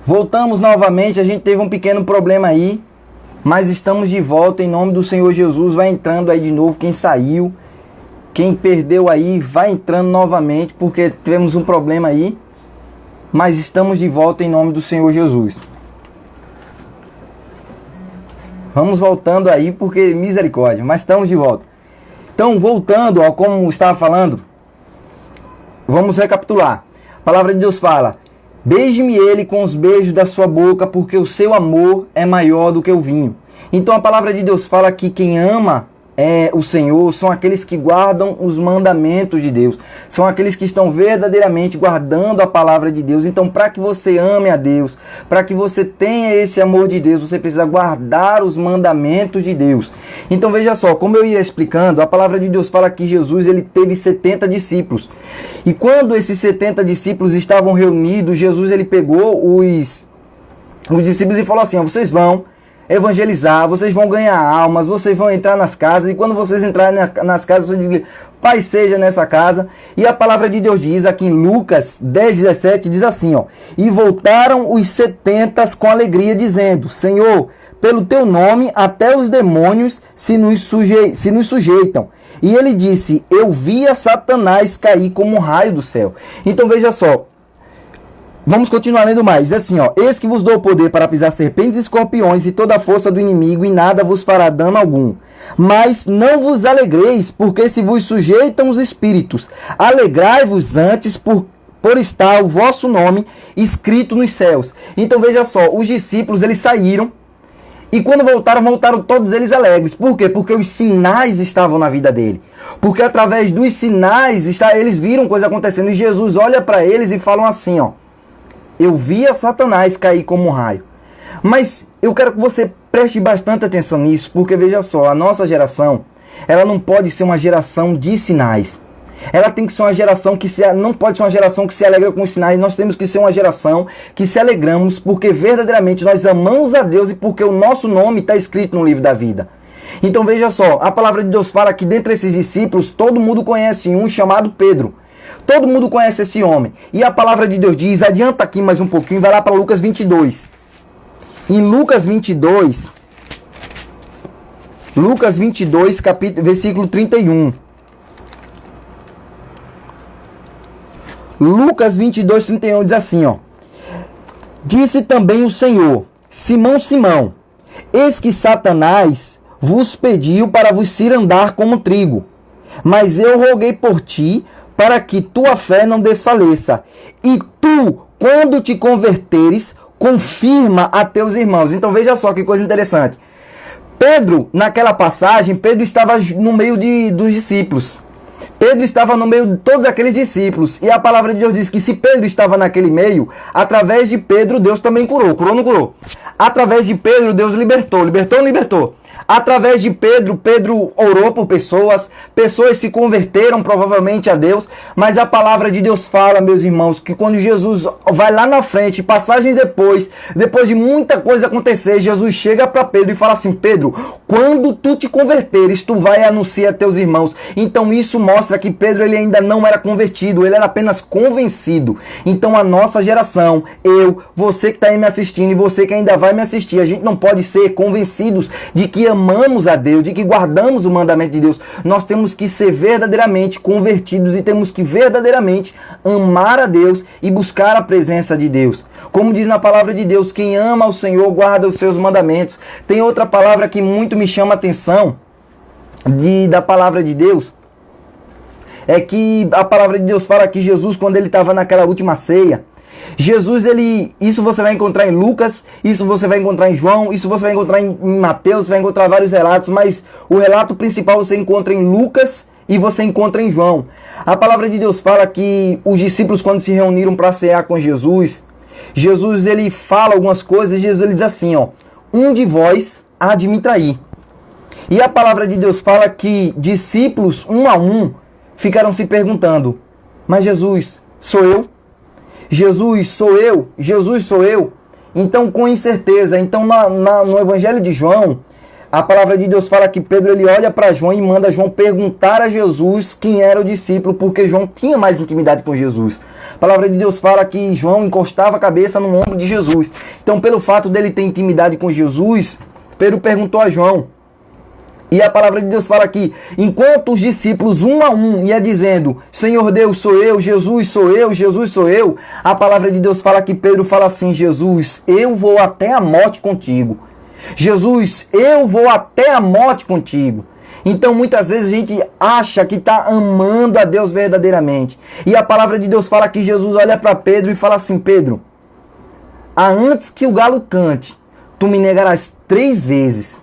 Voltamos novamente, a gente teve um pequeno problema aí, mas estamos de volta em nome do Senhor Jesus. Vai entrando aí de novo, quem saiu, quem perdeu aí, vai entrando novamente, porque tivemos um problema aí, mas estamos de volta em nome do Senhor Jesus. Vamos voltando aí, porque misericórdia, mas estamos de volta. Então, voltando ao como estava falando, vamos recapitular. A palavra de Deus fala: beije-me ele com os beijos da sua boca, porque o seu amor é maior do que o vinho. Então a palavra de Deus fala que quem ama o Senhor são aqueles que guardam os mandamentos de Deus. São aqueles que estão verdadeiramente guardando a palavra de Deus. Então, para que você ame a Deus, para que você tenha esse amor de Deus, você precisa guardar os mandamentos de Deus. Então, veja só, como eu ia explicando, a palavra de Deus fala que Jesus ele teve 70 discípulos. E quando esses 70 discípulos estavam reunidos, Jesus ele pegou os discípulos e falou assim: vocês vão evangelizar, vocês vão ganhar almas, vocês vão entrar nas casas, e quando vocês entrarem nas casas, vocês dizem: Pai seja nessa casa. E a palavra de Deus diz aqui em Lucas 10:17, diz assim, e voltaram os 70 com alegria, dizendo: Senhor, pelo teu nome até os demônios se nos sujeitam. E ele disse: eu via Satanás cair como um raio do céu. Então veja só, vamos continuar lendo mais. Diz assim, eis que vos dou poder para pisar serpentes e escorpiões e toda a força do inimigo, e nada vos fará dano algum. Mas não vos alegreis, porque se vos sujeitam os espíritos. Alegrai-vos antes por estar o vosso nome escrito nos céus. Então veja só, os discípulos eles saíram, e quando voltaram todos eles alegres. Por quê? Porque os sinais estavam na vida dele. Porque através dos sinais eles viram coisa acontecendo. E Jesus olha para eles e fala assim, eu via Satanás cair como um raio. Mas eu quero que você preste bastante atenção nisso, porque veja só, a nossa geração, ela não pode ser uma geração de sinais. Ela tem que ser uma geração não pode ser uma geração que se alegra com os sinais. Nós temos que ser uma geração que se alegramos porque verdadeiramente nós amamos a Deus e porque o nosso nome está escrito no livro da vida. Então veja só, a palavra de Deus fala que dentre esses discípulos, todo mundo conhece um chamado Pedro. Todo mundo conhece esse homem. E a palavra de Deus diz, adianta aqui mais um pouquinho, vai lá para Lucas 22. Em Lucas 22, versículo 31. Lucas 22, 31 diz assim, disse também o Senhor: Simão, Simão, eis que Satanás vos pediu para vos cirandar como trigo, mas eu roguei por ti, para que tua fé não desfaleça. E tu, quando te converteres, confirma a teus irmãos. Então veja só que coisa interessante. Pedro, naquela passagem, Pedro estava no meio dos discípulos. Pedro estava no meio de todos aqueles discípulos. E a palavra de Deus diz que se Pedro estava naquele meio, através de Pedro, Deus também curou. Curou ou não curou? Através de Pedro, Deus libertou. Libertou ou não libertou? Através de Pedro, Pedro orou por pessoas se converteram provavelmente a Deus, mas a palavra de Deus fala, meus irmãos, que quando Jesus vai lá na frente, passagens depois de muita coisa acontecer, Jesus chega para Pedro e fala assim: Pedro, quando tu te converteres, tu vai anunciar a teus irmãos. Então isso mostra que Pedro ele ainda não era convertido, ele era apenas convencido. Então a nossa geração, você que está aí me assistindo e você que ainda vai me assistir, a gente não pode ser convencidos de que amamos a Deus, de que guardamos o mandamento de Deus. Nós temos que ser verdadeiramente convertidos e temos que verdadeiramente amar a Deus e buscar a presença de Deus. Como diz na palavra de Deus, quem ama o Senhor guarda os seus mandamentos. Tem outra palavra que muito me chama a atenção da palavra de Deus, é que a palavra de Deus fala que Jesus, quando ele estava naquela última ceia, Jesus, isso você vai encontrar em Lucas, isso você vai encontrar em João, isso você vai encontrar em Mateus, vai encontrar vários relatos, mas o relato principal você encontra em Lucas e você encontra em João. A palavra de Deus fala que os discípulos, quando se reuniram para cear com Jesus, ele fala algumas coisas, Jesus ele diz assim, um de vós há de me trair. E a palavra de Deus fala que discípulos, um a um, ficaram se perguntando: mas Jesus, sou eu? Jesus, sou eu? Jesus, sou eu? Então, com incerteza, no Evangelho de João, A palavra de Deus fala que Pedro ele olha para João e manda João perguntar a Jesus quem era o discípulo, porque João tinha mais intimidade com Jesus. A palavra de Deus fala que João encostava a cabeça no ombro de Jesus. Então, pelo fato dele ter intimidade com Jesus, Pedro perguntou a João. E a palavra de Deus fala que, enquanto os discípulos, um a um, ia dizendo, Senhor Deus sou eu, Jesus sou eu, Jesus sou eu, a palavra de Deus fala que Pedro fala assim, Jesus, eu vou até a morte contigo. Jesus, eu vou até a morte contigo. Então, muitas vezes a gente acha que está amando a Deus verdadeiramente. E a palavra de Deus fala que Jesus olha para Pedro e fala assim, Pedro, antes que o galo cante, tu me negarás 3 vezes.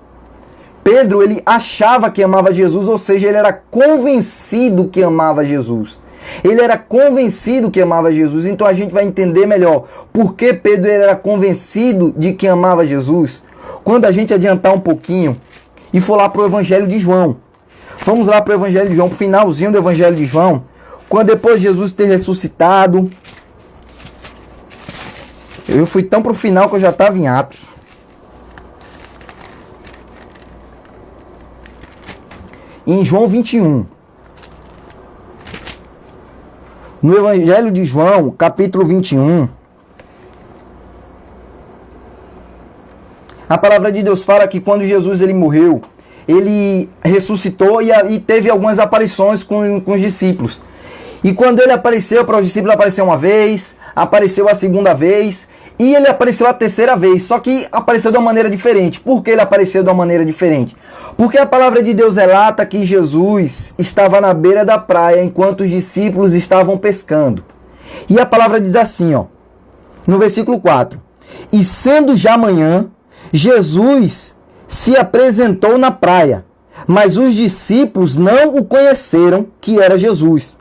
Pedro, ele achava que amava Jesus, ou seja, ele era convencido que amava Jesus. Ele era convencido que amava Jesus. Então a gente vai entender melhor por que Pedro ele era convencido de que amava Jesus. Quando a gente adiantar um pouquinho e for lá para o Evangelho de João. Vamos lá para o Evangelho de João, para o finalzinho do Evangelho de João. Quando depois de Jesus ter ressuscitado. Eu fui tão para o final que eu já estava em Atos. Em João 21. No Evangelho de João, capítulo 21. A palavra de Deus fala que quando Jesus ele morreu, ele ressuscitou e teve algumas aparições com os discípulos. E quando ele apareceu para os discípulos, apareceu uma vez, apareceu a segunda vez e ele apareceu a terceira vez. Só que apareceu de uma maneira diferente. Por que ele apareceu de uma maneira diferente? Porque a palavra de Deus relata que Jesus estava na beira da praia enquanto os discípulos estavam pescando. E a palavra diz assim, ó, no versículo 4. E sendo já manhã, Jesus se apresentou na praia, mas os discípulos não o conheceram que era Jesus.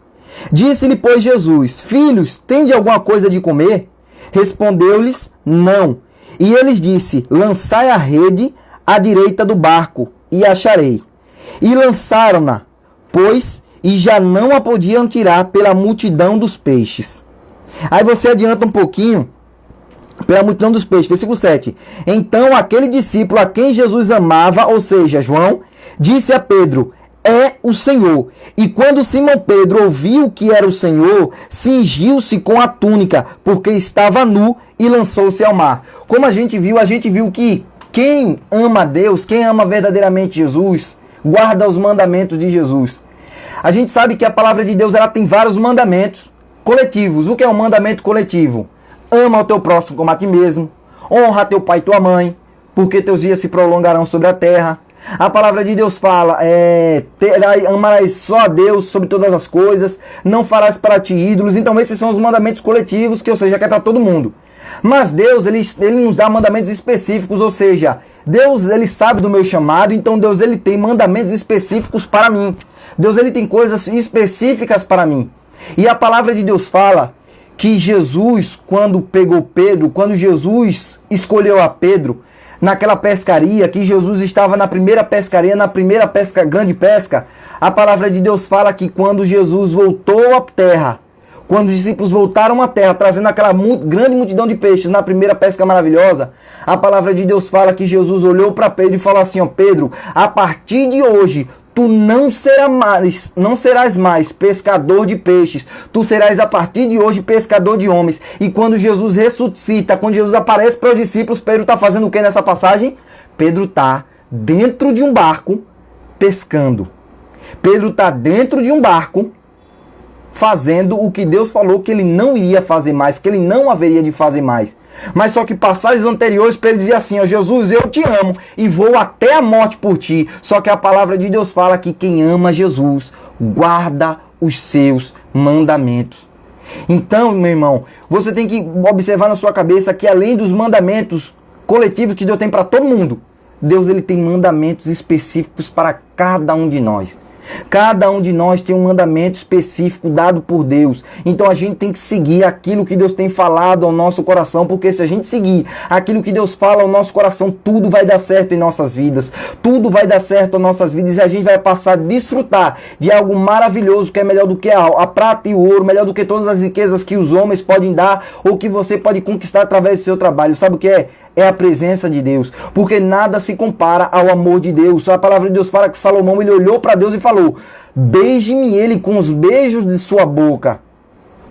Disse-lhe, pois, Jesus, filhos, tende alguma coisa de comer? Respondeu-lhes, não. E eles disse, lançai a rede à direita do barco, e acharei. E lançaram-na, pois, e já não a podiam tirar pela multidão dos peixes. Aí você adianta um pouquinho, pela multidão dos peixes, versículo 7. Então aquele discípulo a quem Jesus amava, ou seja, João, disse a Pedro, é o Senhor. E quando Simão Pedro ouviu que era o Senhor, cingiu-se com a túnica, porque estava nu, e lançou-se ao mar. Como a gente viu que quem ama a Deus, quem ama verdadeiramente Jesus, guarda os mandamentos de Jesus. A gente sabe que a palavra de Deus ela tem vários mandamentos coletivos. O que é um mandamento coletivo? Ama o teu próximo como a ti mesmo. Honra teu pai e tua mãe, porque teus dias se prolongarão sobre a terra. A palavra de Deus fala, amarás só a Deus sobre todas as coisas, não farás para ti ídolos. Então esses são os mandamentos coletivos, que ou seja, que é para todo mundo. Mas Deus, ele nos dá mandamentos específicos, ou seja, Deus, ele sabe do meu chamado, então Deus, ele tem mandamentos específicos para mim. Deus, ele tem coisas específicas para mim. E a palavra de Deus fala que Jesus, quando pegou Pedro, quando Jesus escolheu a Pedro, naquela pescaria, que Jesus estava na primeira pescaria, na primeira pesca, grande pesca, a palavra de Deus fala que quando Jesus voltou à terra, quando os discípulos voltaram à terra, trazendo aquela grande multidão de peixes na primeira pesca maravilhosa, a palavra de Deus fala que Jesus olhou para Pedro e falou assim, ó, Pedro, a partir de hoje, tu não serás mais pescador de peixes, tu serás a partir de hoje pescador de homens. E quando Jesus ressuscita, quando Jesus aparece para os discípulos, Pedro está fazendo o que nessa passagem? Pedro está dentro de um barco pescando. Pedro está dentro de um barco fazendo o que Deus falou que ele não iria fazer mais, que ele não haveria de fazer mais. Mas só que passagens anteriores, Pedro dizia assim, ó, Jesus, eu te amo e vou até a morte por ti. Só que a palavra de Deus fala que quem ama Jesus guarda os seus mandamentos. Então, meu irmão, você tem que observar na sua cabeça que além dos mandamentos coletivos que Deus tem para todo mundo, Deus ele tem mandamentos específicos para cada um de nós. Cada um de nós tem um mandamento específico dado por Deus. Então a gente tem que seguir aquilo que Deus tem falado ao nosso coração, porque se a gente seguir aquilo que Deus fala ao nosso coração, tudo vai dar certo em nossas vidas. Tudo vai dar certo em nossas vidas e a gente vai passar a desfrutar de algo maravilhoso que é melhor do que a prata e o ouro, melhor do que todas as riquezas que os homens podem dar ou que você pode conquistar através do seu trabalho. Sabe o que é? é a presença de Deus, porque nada se compara ao amor de Deus. A palavra de Deus fala que Salomão, ele olhou para Deus e falou: beije-me ele com os beijos de sua boca,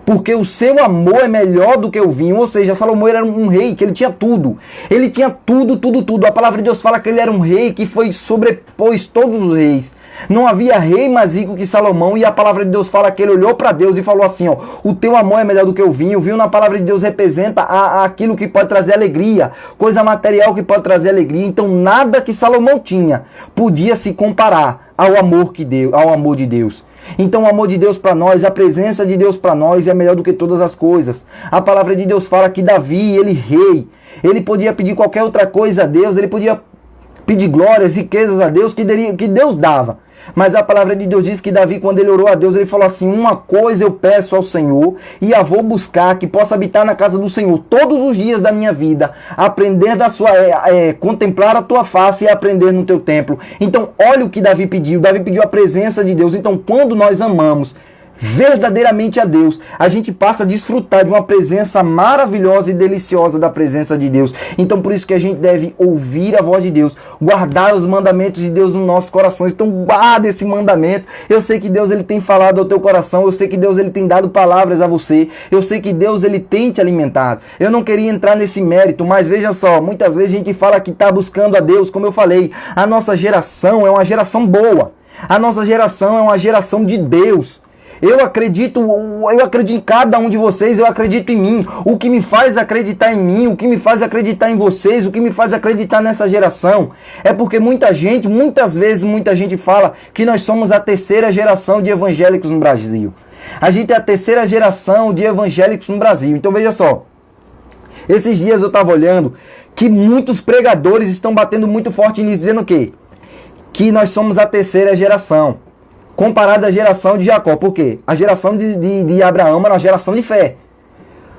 porque o seu amor é melhor do que o vinho. Ou seja, Salomão era um rei, que ele tinha tudo. Ele tinha tudo, tudo, tudo. A palavra de Deus fala que ele era um rei que foi sobrepôs todos os reis. Não havia rei mais rico que Salomão. E a palavra de Deus fala que ele olhou para Deus e falou assim, ó: o teu amor é melhor do que o vinho. O vinho na palavra de Deus representa aquilo que pode trazer alegria, coisa material que pode trazer alegria. Então nada que Salomão tinha podia se comparar ao amor de Deus. Então o amor de Deus para nós, a presença de Deus para nós é melhor do que todas as coisas. A palavra de Deus fala que Davi, ele rei, ele podia pedir qualquer outra coisa a Deus, ele podia pedir glórias, riquezas a Deus, que Deus dava. Mas a palavra de Deus diz que Davi, quando ele orou a Deus, ele falou assim: uma coisa eu peço ao Senhor e a vou buscar, que possa habitar na casa do Senhor todos os dias da minha vida, aprender contemplar a tua face e aprender no teu templo. Então olha o que Davi pediu a presença de Deus. Então quando nós amamos verdadeiramente a Deus, a gente passa a desfrutar de uma presença maravilhosa e deliciosa da presença de Deus. Então por isso que a gente deve ouvir a voz de Deus, guardar os mandamentos de Deus nos nossos corações. Então guarda esse mandamento. Eu sei que Deus, ele tem falado ao teu coração, eu sei que Deus, ele tem dado palavras a você, eu sei que Deus, ele tem te alimentado. Eu não queria entrar nesse mérito, mas veja só, muitas vezes a gente fala que está buscando a Deus. Como eu falei, a nossa geração é uma geração boa, a nossa geração é uma geração de Deus. Eu acredito em cada um de vocês, eu acredito em mim. O que me faz acreditar em mim, o que me faz acreditar em vocês, o que me faz acreditar nessa geração, é porque muitas vezes muita gente fala que nós somos a terceira geração de evangélicos no Brasil. A gente é a terceira geração de evangélicos no Brasil. Então veja só, esses dias eu estava olhando que muitos pregadores estão batendo muito forte nisso, dizendo o quê? Que nós somos a terceira geração, comparado à geração de Jacó. Por quê? A geração de Abraão era uma geração de fé.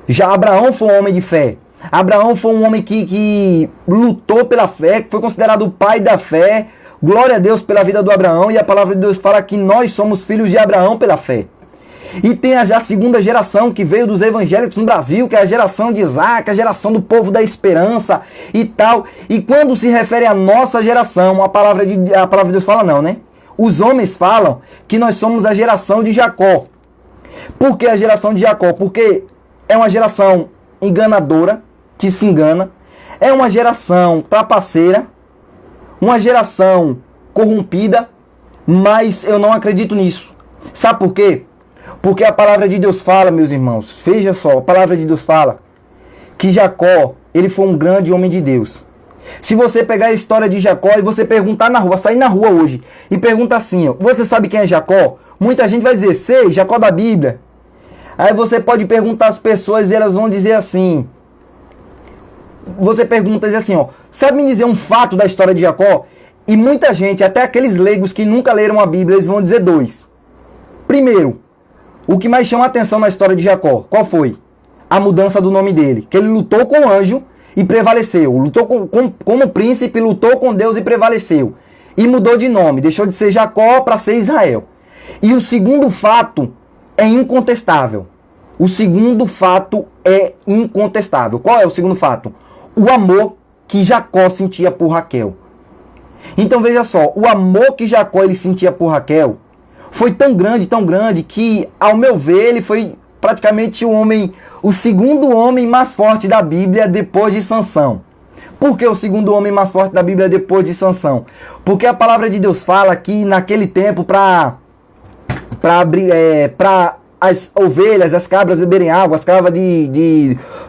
Já Abraão foi um homem de fé. Abraão foi um homem que lutou pela fé, que foi considerado o pai da fé. Glória a Deus pela vida do Abraão. E a palavra de Deus fala que nós somos filhos de Abraão pela fé. E tem a segunda geração que veio dos evangélicos no Brasil, que é a geração de Isaac, a geração do povo da esperança e tal. E quando se refere à nossa geração, a palavra de Deus fala não, né? Os homens falam que nós somos a geração de Jacó. Por que a geração de Jacó? Porque é uma geração enganadora, que se engana. É uma geração trapaceira. Uma geração corrompida. Mas eu não acredito nisso. Sabe por quê? Porque a palavra de Deus fala, meus irmãos. Veja só, a palavra de Deus fala que Jacó, ele foi um grande homem de Deus. Se você pegar a história de Jacó e você perguntar na rua, sair na rua hoje e perguntar assim, ó: você sabe quem é Jacó? Muita gente vai dizer: sei, Jacó da Bíblia. Aí você pode perguntar às pessoas e elas vão dizer assim. Você pergunta assim, ó: sabe me dizer um fato da história de Jacó? E muita gente, até aqueles leigos que nunca leram a Bíblia, eles vão dizer dois. Primeiro, o que mais chama a atenção na história de Jacó, qual foi? A mudança do nome dele. Que ele lutou com o anjo e prevaleceu. Lutou como príncipe, lutou com Deus e prevaleceu. E mudou de nome. Deixou de ser Jacó para ser Israel. E o segundo fato é incontestável. O segundo fato é incontestável. Qual é o segundo fato? O amor que Jacó sentia por Raquel. Então veja só, o amor que Jacó ele sentia por Raquel foi tão grande, que, ao meu ver, ele foi praticamente o segundo homem mais forte da Bíblia depois de Sansão. Por que o segundo homem mais forte da Bíblia depois de Sansão? Porque a palavra de Deus fala que naquele tempo, para as ovelhas, as cabras beberem água, as cabras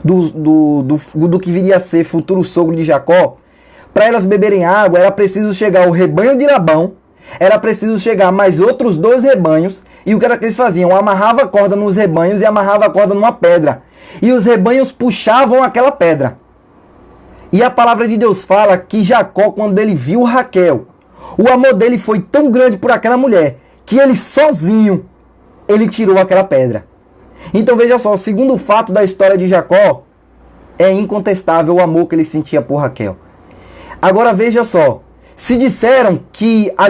do que viria a ser futuro sogro de Jacó, para elas beberem água, era preciso chegar o rebanho de Labão, era preciso chegar mais outros 2 rebanhos, e o que era que eles faziam? Amarrava a corda nos rebanhos e amarrava a corda numa pedra. E os rebanhos puxavam aquela pedra. E a palavra de Deus fala que Jacó, quando ele viu Raquel, o amor dele foi tão grande por aquela mulher, que ele sozinho, ele tirou aquela pedra. Então veja só, o segundo fato da história de Jacó é incontestável o amor que ele sentia por Raquel. Agora veja só, se disseram que a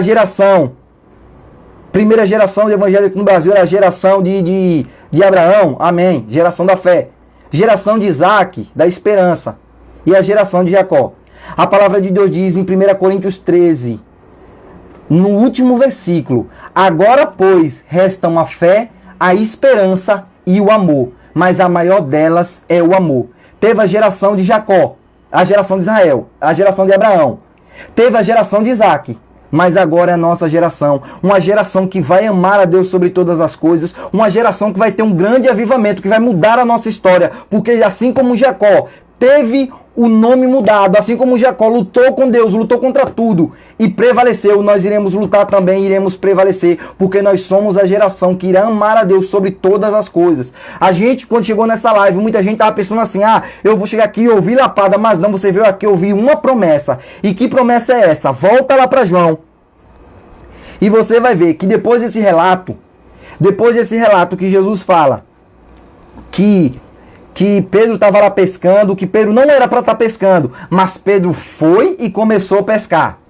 primeira geração de evangélico no Brasil era a geração de Abraão, amém, geração da fé, geração de Isaac, da esperança. e a geração de Jacó. A palavra de Deus diz em 1 Coríntios 13, no último versículo: agora, pois, restam a fé, a esperança e o amor, mas a maior delas é o amor. Teve a geração de Jacó, a geração de Israel, a geração de Abraão. Teve a geração de Isaac, mas agora é a nossa geração. Uma geração que vai amar a Deus sobre todas as coisas. Uma geração que vai ter um grande avivamento, que vai mudar a nossa história. Porque assim como Jacó teve o nome mudado, assim como Jacó lutou com Deus, lutou contra tudo e prevaleceu, nós iremos lutar também, iremos prevalecer, porque nós somos a geração que irá amar a Deus sobre todas as coisas. A gente, quando chegou nessa live, muita gente estava pensando assim: eu vou chegar aqui e ouvir lapada, mas não, você veio aqui ouvir uma promessa. E que promessa é essa? Volta lá para João e você vai ver que depois desse relato que Jesus fala que Pedro estava lá pescando, que Pedro não era para estar pescando, mas Pedro foi e começou a pescar.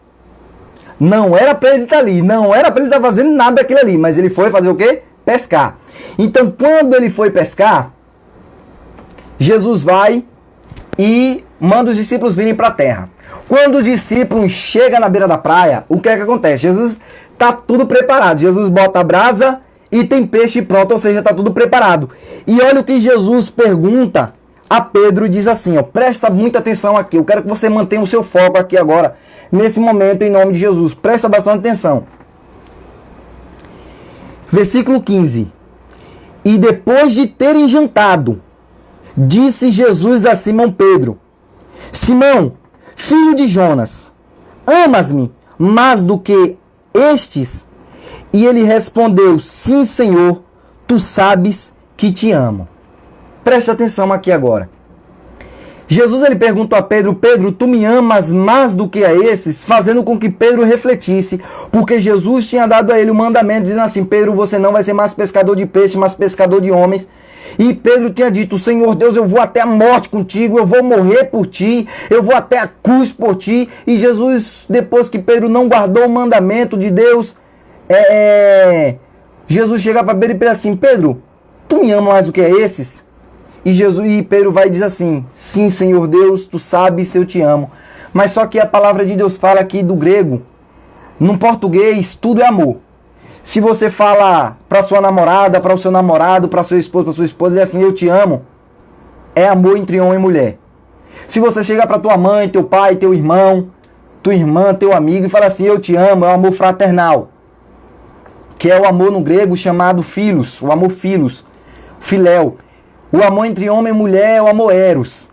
Não era para ele estar ali, não era para ele estar fazendo nada daquilo ali, mas ele foi fazer o quê? Pescar. Então, quando ele foi pescar, Jesus vai e manda os discípulos virem para a terra. Quando o discípulo chega na beira da praia, o que é que acontece? Jesus está tudo preparado. Jesus bota a brasa e tem peixe pronto, ou seja, está tudo preparado. E olha o que Jesus pergunta a Pedro e diz assim, presta muita atenção aqui. Eu quero que você mantenha o seu foco aqui agora, nesse momento, em nome de Jesus. Presta bastante atenção. Versículo 15. E depois de terem jantado, disse Jesus a Simão Pedro: Simão, filho de Jonas, amas-me mais do que estes? E ele respondeu: sim, Senhor, tu sabes que te amo. Presta atenção aqui agora. Jesus ele perguntou a Pedro: Pedro, tu me amas mais do que a esses? Fazendo com que Pedro refletisse, porque Jesus tinha dado a ele o mandamento, dizendo assim: Pedro, você não vai ser mais pescador de peixe, mas pescador de homens. E Pedro tinha dito: Senhor Deus, eu vou até a morte contigo, eu vou morrer por ti, eu vou até a cruz por ti. E Jesus, depois que Pedro não guardou o mandamento de Deus, Jesus chega para Pedro e diz assim: Pedro, tu me amas mais do que esses? E Pedro vai e diz assim: sim, Senhor Deus, tu sabes se eu te amo. Mas só que a palavra de Deus fala aqui do grego, no português tudo é amor. Se você fala para sua namorada, para o seu namorado, para sua esposa, é assim: eu te amo, é amor entre homem e mulher. Se você chegar para tua mãe, teu pai, teu irmão, tua irmã, teu amigo e fala assim: eu te amo, é o amor fraternal, que é o amor no grego chamado philos, o amor philos, filéu. O amor entre homem e mulher é o amor eros.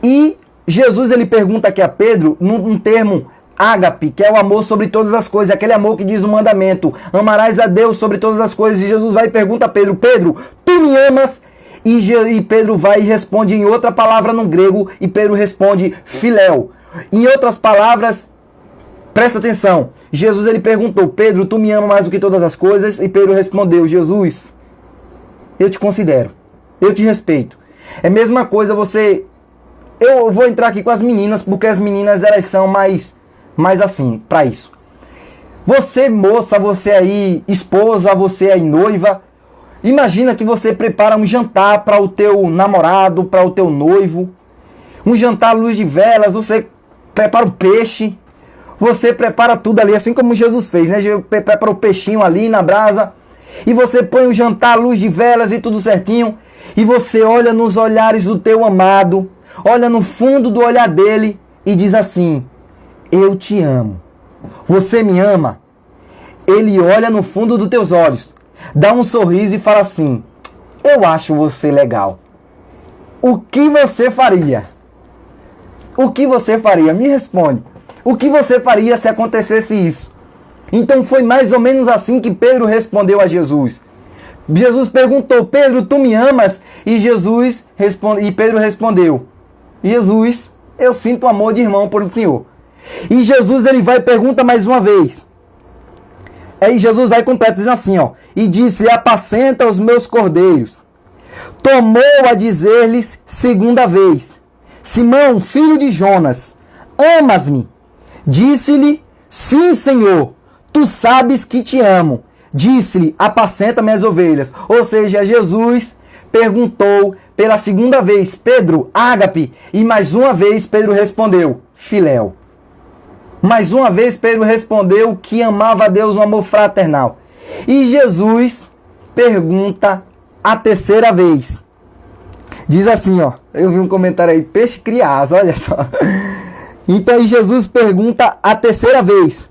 E Jesus ele pergunta aqui a Pedro num termo ágape, que é o amor sobre todas as coisas, aquele amor que diz o mandamento: amarás a Deus sobre todas as coisas. E Jesus vai e pergunta a Pedro: Pedro, tu me amas? E Pedro vai e responde em outra palavra no grego, e Pedro responde filéu. Em outras palavras, presta atenção, Jesus ele perguntou: Pedro, tu me amas mais do que todas as coisas? E Pedro respondeu: Jesus, eu te considero, eu te respeito. É a mesma coisa você... Eu vou entrar aqui com as meninas, porque as meninas elas são mais assim, para isso. Você moça, você aí esposa, você aí noiva, imagina que você prepara um jantar para o teu namorado, para o teu noivo, um jantar à luz de velas, você prepara um peixe, você prepara tudo ali, assim como Jesus fez, né? Prepara o peixinho ali na brasa, e você põe o jantar à luz de velas e tudo certinho, e você olha nos olhares do teu amado, olha no fundo do olhar dele e diz assim: eu te amo. Você me ama? Ele olha no fundo dos teus olhos, dá um sorriso e fala assim: eu acho você legal. O que você faria? O que você faria? Me responde. O que você faria se acontecesse isso? Então foi mais ou menos assim que Pedro respondeu a Jesus. Jesus perguntou: Pedro, tu me amas? E Pedro respondeu: Jesus, eu sinto amor de irmão por o Senhor. E Jesus ele vai e pergunta mais uma vez. Aí Jesus vai e completa dizendo assim, e disse-lhe: apacenta os meus cordeiros. Tomou a dizer-lhes segunda vez: Simão, filho de Jonas, amas-me? Disse-lhe: sim, Senhor, tu sabes que te amo. Disse-lhe: apacenta minhas ovelhas. Ou seja, Jesus perguntou pela segunda vez: Pedro, ágape? E mais uma vez Pedro respondeu: filéu. Mais uma vez Pedro respondeu que amava a Deus no amor fraternal. E Jesus pergunta a terceira vez. Diz assim, ó. Eu vi um comentário aí, peixe criado, olha só. Então aí Jesus pergunta a terceira vez.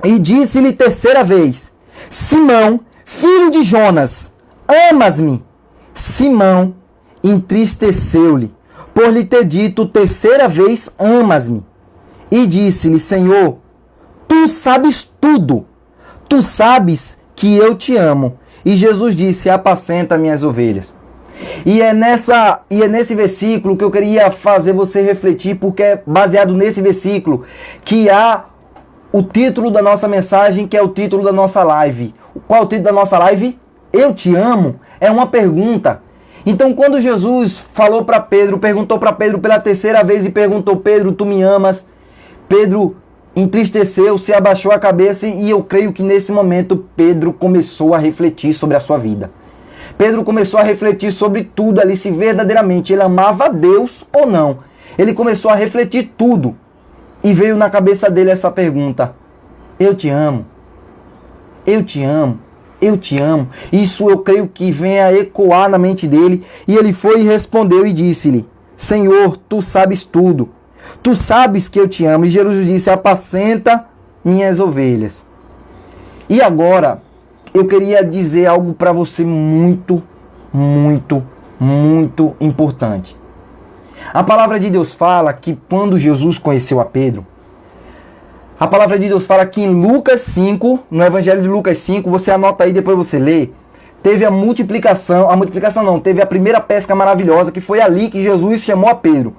E disse-lhe terceira vez: Simão, filho de Jonas, amas-me? Simão entristeceu-lhe, por lhe ter dito terceira vez: amas-me. E disse-lhe: Senhor, tu sabes tudo. Tu sabes que eu te amo. E Jesus disse: apacenta minhas ovelhas. E é nesse versículo que eu queria fazer você refletir, porque é baseado nesse versículo que há o título da nossa mensagem, que é o título da nossa live. Qual é o título da nossa live? Eu te amo? É uma pergunta. Então, quando Jesus falou para Pedro, perguntou para Pedro pela terceira vez e perguntou: Pedro, tu me amas? Pedro entristeceu, se abaixou a cabeça, e eu creio que nesse momento Pedro começou a refletir sobre a sua vida. Pedro começou a refletir sobre tudo ali, se verdadeiramente ele amava a Deus ou não. Ele começou a refletir tudo. E veio na cabeça dele essa pergunta: eu te amo? Eu te amo? Eu te amo? Isso eu creio que vem a ecoar na mente dele. E ele foi e respondeu e disse-lhe: Senhor, tu sabes tudo. Tu sabes que eu te amo. E Jesus disse: apacenta minhas ovelhas. E agora, eu queria dizer algo para você muito, muito, muito importante. A palavra de Deus fala que quando Jesus conheceu a Pedro, a palavra de Deus fala que em Lucas 5, no Evangelho de Lucas 5, você anota aí, depois você lê, teve teve a primeira pesca maravilhosa, que foi ali que Jesus chamou a Pedro.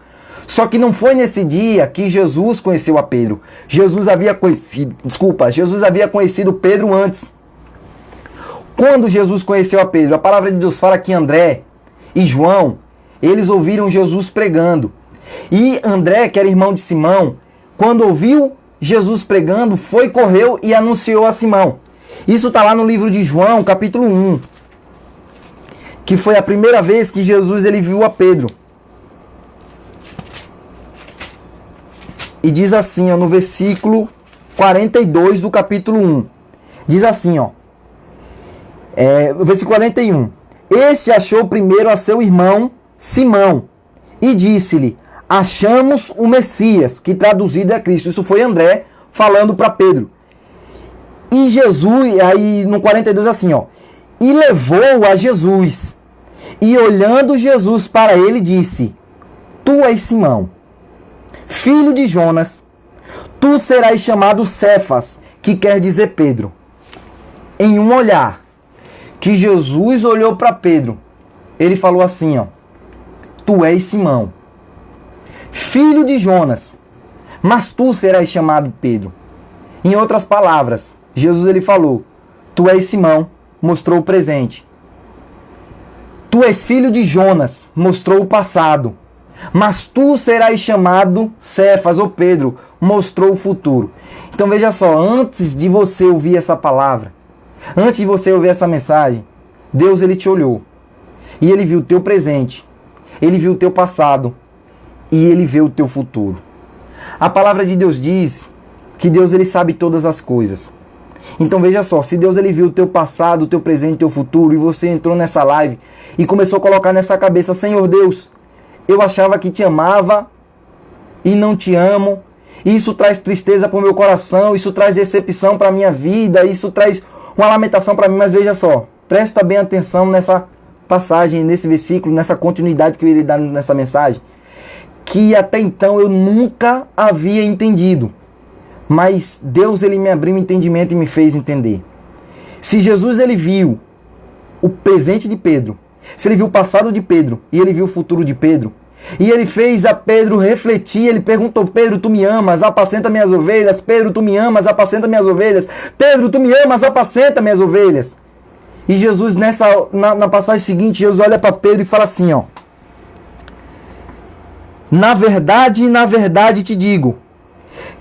Só que não foi nesse dia que Jesus conheceu a Pedro. Jesus havia conhecido Pedro antes. Quando Jesus conheceu a Pedro, a palavra de Deus fala que André e João, eles ouviram Jesus pregando. E André, que era irmão de Simão, quando ouviu Jesus pregando, correu e anunciou a Simão. Isso está lá no livro de João, capítulo 1. Que foi a primeira vez que Jesus ele viu a Pedro. E diz assim, ó, no versículo 42 do capítulo 1. Diz assim, ó. Versículo 41. Este achou primeiro a seu irmão Simão e disse-lhe: achamos o Messias, que traduzido é Cristo. Isso foi André falando para Pedro. E Jesus, aí no 42 assim, ó. E levou a Jesus. E olhando Jesus para ele, disse: Tu és Simão, filho de Jonas, tu serás chamado Cefas, que quer dizer Pedro. Em um olhar que Jesus olhou para Pedro, ele falou assim, ó: Tu és Simão, filho de Jonas, mas tu serás chamado Pedro. Em outras palavras, Jesus ele falou: Tu és Simão, mostrou o presente. Tu és filho de Jonas, mostrou o passado. Mas tu serás chamado Cefas ou Pedro, mostrou o futuro. Então veja só, antes de você ouvir essa palavra, antes de você ouvir essa mensagem, Deus ele te olhou. E ele viu o teu presente, ele viu o teu passado e ele vê o teu futuro. A palavra de Deus diz que Deus ele sabe todas as coisas. Então veja só, se Deus ele viu o teu passado, o teu presente, o teu futuro, e você entrou nessa live e começou a colocar nessa cabeça: Senhor Deus, eu achava que te amava e não te amo. Isso traz tristeza para o meu coração, isso traz decepção para a minha vida, isso traz uma lamentação para mim. Mas veja só, presta bem atenção nessa passagem, nesse versículo, nessa continuidade que eu irei dar nessa mensagem, que até então eu nunca havia entendido. Mas Deus ele me abriu o entendimento e me fez entender. Se Jesus ele viu o presente de Pedro, se ele viu o passado de Pedro e ele viu o futuro de Pedro, e ele fez a Pedro refletir, ele perguntou: Pedro, tu me amas? Apacenta minhas ovelhas. Pedro, tu me amas? Apacenta minhas ovelhas. Pedro, tu me amas? Apacenta minhas ovelhas. E Jesus, na passagem seguinte, Jesus olha para Pedro e fala assim, ó: na verdade te digo,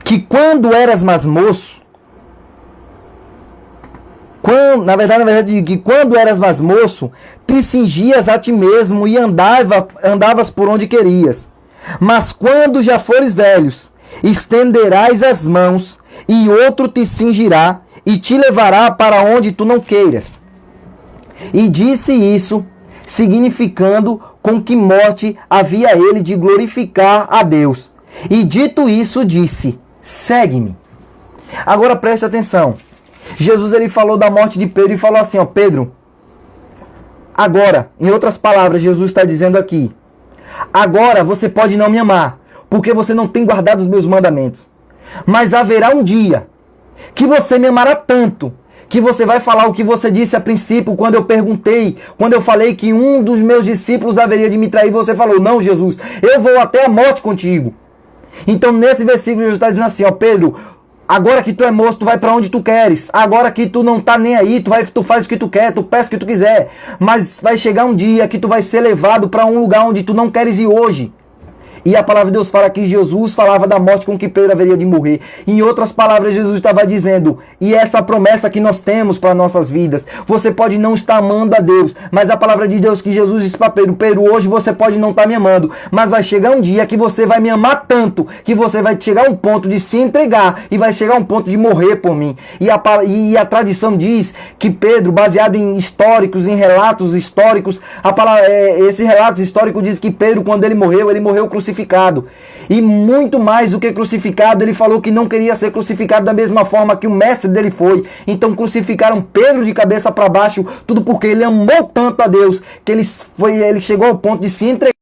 que quando eras mais moço, Na verdade, que quando eras mais moço, te cingias a ti mesmo e andavas por onde querias. Mas quando já fores velhos, estenderás as mãos, e outro te cingirá e te levará para onde tu não queiras. E disse isso, significando com que morte havia ele de glorificar a Deus. E dito isso, disse: segue-me. Agora preste atenção. Jesus ele falou da morte de Pedro e falou assim, ó, Pedro, agora, em outras palavras, Jesus está dizendo aqui, agora você pode não me amar, porque você não tem guardado os meus mandamentos. Mas haverá um dia que você me amará tanto, que você vai falar o que você disse a princípio, quando eu falei que um dos meus discípulos haveria de me trair, você falou, não, Jesus, eu vou até a morte contigo. Então, nesse versículo, Jesus está dizendo assim, ó, Pedro, agora que tu é moço, tu vai para onde tu queres. Agora que tu não tá nem aí, tu faz o que tu quer, tu peça o que tu quiser. Mas vai chegar um dia que tu vai ser levado para um lugar onde tu não queres ir hoje. E a palavra de Deus fala que Jesus falava da morte com que Pedro haveria de morrer. Em outras palavras, Jesus estava dizendo, e essa promessa que nós temos para nossas vidas, você pode não estar amando a Deus, mas a palavra de Deus que Jesus disse para Pedro, Pedro, hoje você pode não estar me amando, mas vai chegar um dia que você vai me amar tanto, que você vai chegar a um ponto de se entregar, e vai chegar a um ponto de morrer por mim. E a tradição diz que Pedro, baseado em históricos, em relatos históricos, esse relato histórico diz que Pedro, quando ele morreu crucificado. E muito mais do que crucificado, ele falou que não queria ser crucificado da mesma forma que o mestre dele foi. Então crucificaram Pedro de cabeça para baixo, tudo porque ele amou tanto a Deus, que ele chegou ao ponto de se entregar.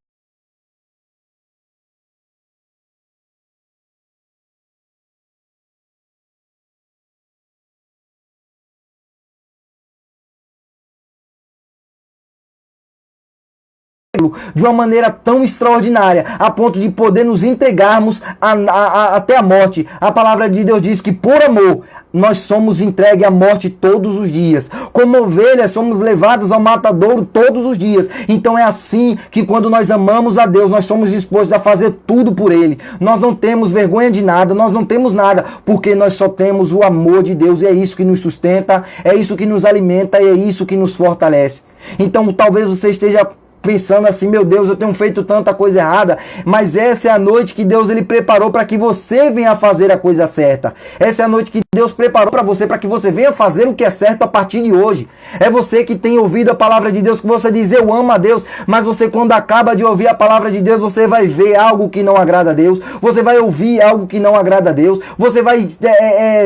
De uma maneira tão extraordinária, a ponto de poder nos entregarmos até a morte. A palavra de Deus diz que por amor nós somos entregues à morte todos os dias. Como ovelhas somos levadas ao matadouro todos os dias. Então é assim que quando nós amamos a Deus, nós somos dispostos a fazer tudo por Ele. Nós não temos vergonha de nada, nós não temos nada, porque nós só temos o amor de Deus. E é isso que nos sustenta, é isso que nos alimenta e é isso que nos fortalece. Então talvez você esteja pensando assim, meu Deus, eu tenho feito tanta coisa errada, mas essa é a noite que Deus ele preparou para que você venha fazer a coisa certa. Essa é a noite que Deus preparou para que você venha fazer o que é certo a partir de hoje. É você que tem ouvido a palavra de Deus, que você diz, eu amo a Deus, mas você quando acaba de ouvir a palavra de Deus, você vai ver algo que não agrada a Deus, você vai ouvir algo que não agrada a Deus, você vai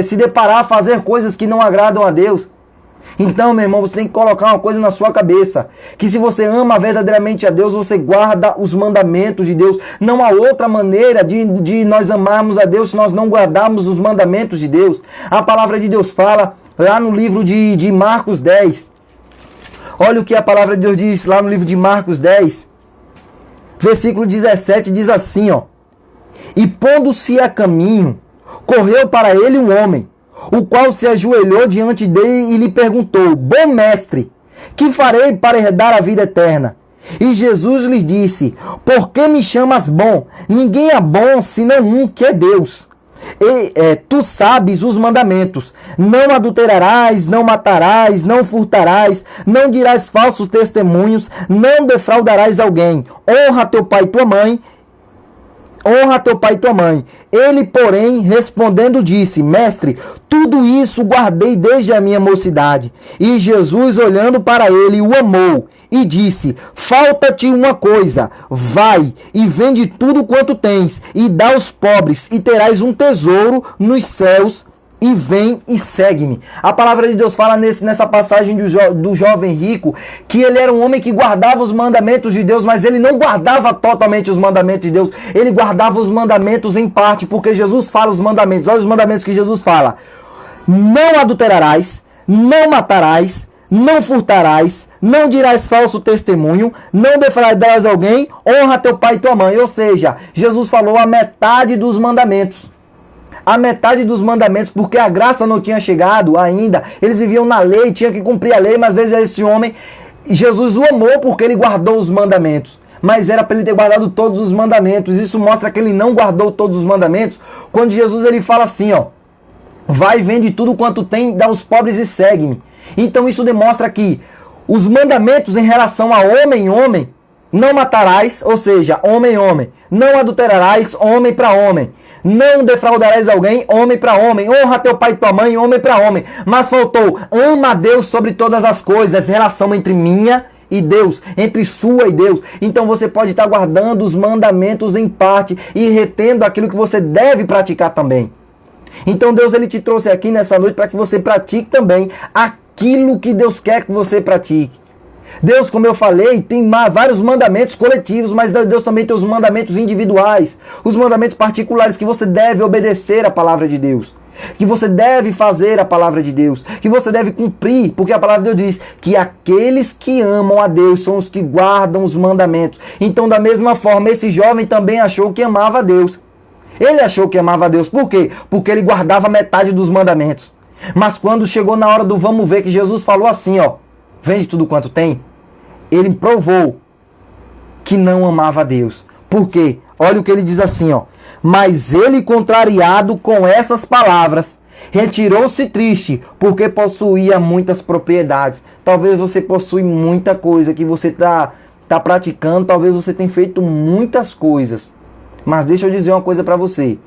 se deparar a fazer coisas que não agradam a Deus. Então, meu irmão, você tem que colocar uma coisa na sua cabeça, que se você ama verdadeiramente a Deus, você guarda os mandamentos de Deus. Não há outra maneira de nós amarmos a Deus se nós não guardarmos os mandamentos de Deus. A palavra de Deus fala lá no livro de Marcos 10. Olha o que a palavra de Deus diz lá no livro de Marcos 10. Versículo 17 diz assim, ó. E pondo-se a caminho, correu para ele um homem, o qual se ajoelhou diante dele e lhe perguntou, bom mestre, que farei para herdar a vida eterna? E Jesus lhe disse, por que me chamas bom? Ninguém é bom senão um, que é Deus. Tu sabes os mandamentos, não adulterarás, não matarás, não furtarás, não dirás falsos testemunhos, não defraudarás alguém, honra teu pai e tua mãe. Honra teu pai e tua mãe. Ele, porém, respondendo, disse, mestre, tudo isso guardei desde a minha mocidade. E Jesus, olhando para ele, o amou e disse, falta-te uma coisa, vai e vende tudo quanto tens e dá aos pobres e terás um tesouro nos céus e vem e segue-me. A palavra de Deus fala nessa passagem do jovem rico, que ele era um homem que guardava os mandamentos de Deus, mas ele não guardava totalmente os mandamentos de Deus, ele guardava os mandamentos em parte, porque Jesus fala os mandamentos. Olha os mandamentos que Jesus fala. Não adulterarás, não matarás, não furtarás, não dirás falso testemunho, não defraudarás alguém, honra teu pai e tua mãe. Ou seja, Jesus falou a metade dos mandamentos. A metade dos mandamentos, porque a graça não tinha chegado ainda. Eles viviam na lei, tinha que cumprir a lei, mas às vezes esse homem, Jesus o amou porque ele guardou os mandamentos. Mas era para ele ter guardado todos os mandamentos. Isso mostra que ele não guardou todos os mandamentos. Quando Jesus ele fala assim, ó, vai, vende tudo quanto tem, dá aos pobres e segue-me. Então isso demonstra que os mandamentos em relação a homem, não matarás, ou seja, homem, não adulterarás, homem para homem, não defraudarás alguém, homem para homem, honra teu pai e tua mãe, homem para homem, mas faltou, ama a Deus sobre todas as coisas, relação entre minha e Deus, entre sua e Deus. Então você pode estar guardando os mandamentos em parte e retendo aquilo que você deve praticar também. Então Deus ele te trouxe aqui nessa noite para que você pratique também aquilo que Deus quer que você pratique. Deus, como eu falei, tem vários mandamentos coletivos, mas Deus também tem os mandamentos individuais, os mandamentos particulares que você deve obedecer à palavra de Deus, que você deve fazer a palavra de Deus, que você deve cumprir, porque a palavra de Deus diz que aqueles que amam a Deus são os que guardam os mandamentos. Então, da mesma forma, esse jovem também achou que amava a Deus. Ele achou que amava a Deus. Por quê? Porque ele guardava metade dos mandamentos. Mas quando chegou na hora do vamos ver, que Jesus falou assim, ó, vende tudo quanto tem, ele provou que não amava a Deus. Por quê? Olha o que ele diz assim, ó. Mas ele, contrariado com essas palavras, retirou-se triste, porque possuía muitas propriedades. Talvez você possui muita coisa que você tá praticando, talvez você tenha feito muitas coisas. Mas deixa eu dizer uma coisa para você.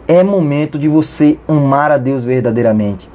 É momento de você amar a Deus verdadeiramente.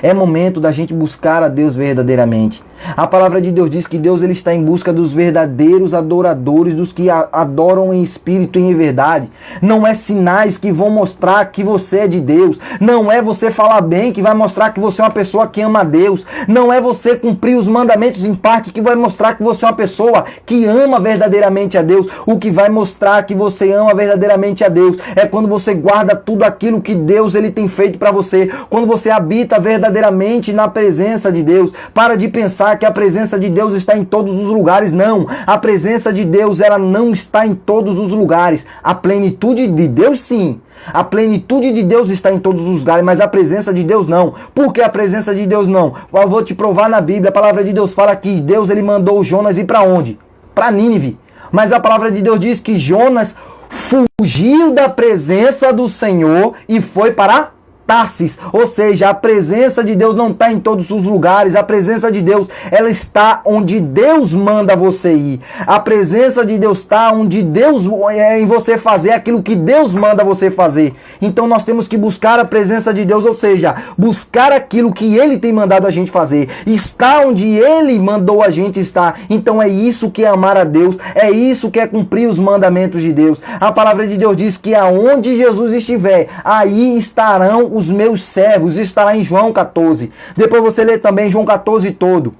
É momento da gente buscar a Deus verdadeiramente. A palavra de Deus diz que Deus ele está em busca dos verdadeiros adoradores, dos que adoram em espírito e em verdade. Não é sinais que vão mostrar que você é de Deus. Não é você falar bem que vai mostrar que você é uma pessoa que ama a Deus. Não é você cumprir os mandamentos em parte que vai mostrar que você é uma pessoa que ama verdadeiramente a Deus. O que vai mostrar que você ama verdadeiramente a Deus é quando você guarda tudo aquilo que Deus ele tem feito para você. Quando você habita verdadeiramente na presença de Deus. Para de pensar que a presença de Deus está em todos os lugares. Não, a presença de Deus ela não está em todos os lugares. A plenitude de Deus sim. A plenitude de Deus está em todos os lugares, mas a presença de Deus não. Por que a presença de Deus não? Eu vou te provar na Bíblia. A palavra de Deus fala que Deus ele mandou Jonas ir para onde? Para Nínive. Mas a palavra de Deus diz que Jonas fugiu da presença do Senhor e foi para Tarsis, ou seja, a presença de Deus não está em todos os lugares. A presença de Deus, ela está onde Deus manda você ir. A presença de Deus está onde Deus é em você fazer aquilo que Deus manda você fazer. Então nós temos que buscar a presença de Deus, ou seja, buscar aquilo que Ele tem mandado a gente fazer. Está onde Ele mandou a gente estar. Então é isso que é amar a Deus, é isso que é cumprir os mandamentos de Deus. A palavra de Deus diz que aonde Jesus estiver, aí estarão os meus servos. Está lá em João 14. Depois você lê também João 14 todo.